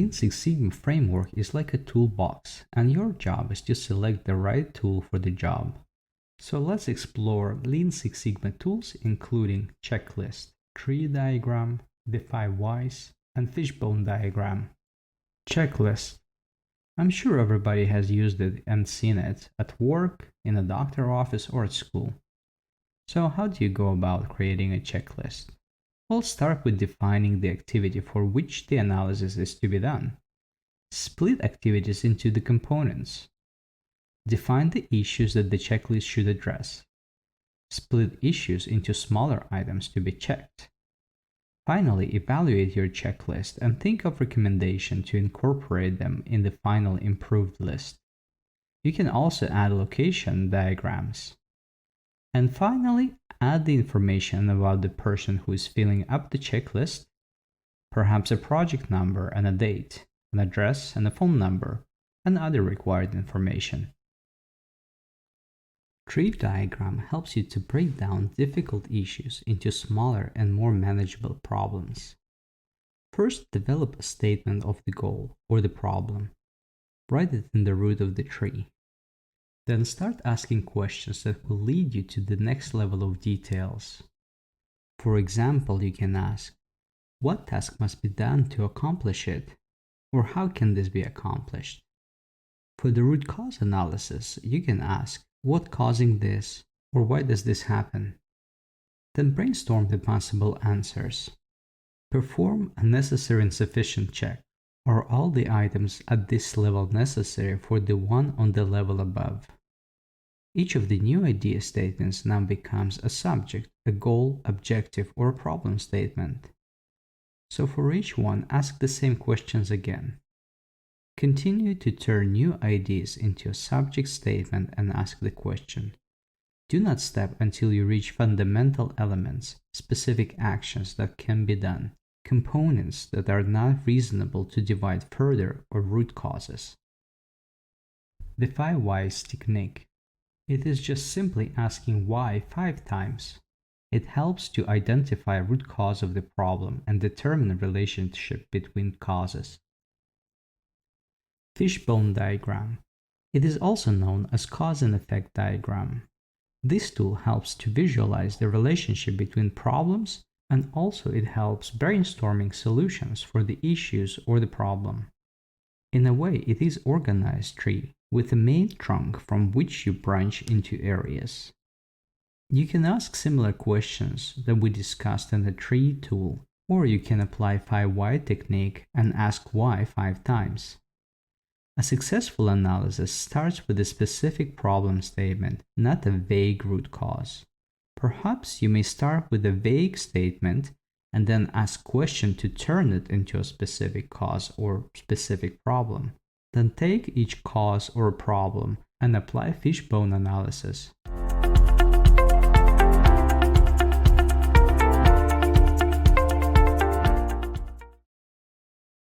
Lean Six Sigma framework is like a toolbox, and your job is to select the right tool for the job. So let's explore Lean Six Sigma tools, including checklist, tree diagram, the 5 whys, and fishbone diagram. Checklist. I'm sure everybody has used it and seen it at work, in a doctor's office, or at school. So how do you go about creating a checklist? We'll start with defining the activity for which the analysis is to be done. Split activities into the components. Define the issues that the checklist should address. Split issues into smaller items to be checked. Finally, evaluate your checklist and think of recommendations to incorporate them in the final improved list. You can also add location diagrams. And finally, add the information about the person who is filling up the checklist, perhaps a project number and a date, an address and a phone number, and other required information. Tree diagram helps you to break down difficult issues into smaller and more manageable problems. First, develop a statement of the goal or the problem. Write it in the root of the tree. Then start asking questions that will lead you to the next level of details. For example, you can ask, what task must be done to accomplish it? Or how can this be accomplished? For the root cause analysis, you can ask, what causing this, or why does this happen? Then brainstorm the possible answers. Perform a necessary and sufficient check. Are all the items at this level necessary for the one on the level above? Each of the new idea statements now becomes a subject, a goal, objective, or a problem statement. So for each one, ask the same questions again. Continue to turn new ideas into a subject statement and ask the question. Do not stop until you reach fundamental elements, specific actions that can be done, components that are not reasonable to divide further, or root causes. The 5 whys technique. It is just simply asking why 5 times. It helps to identify root cause of the problem and determine a relationship between causes. Fishbone diagram. It is also known as cause and effect diagram. This tool helps to visualize the relationship between problems, and also it helps brainstorming solutions for the issues or the problem. In a way, it is an organized tree with a main trunk from which you branch into areas. You can ask similar questions that we discussed in the tree tool, or you can apply 5 why technique and ask why 5 times. A successful analysis starts with a specific problem statement, not a vague root cause. Perhaps you may start with a vague statement and then ask questions to turn it into a specific cause or specific problem. Then take each cause or problem and apply fishbone analysis.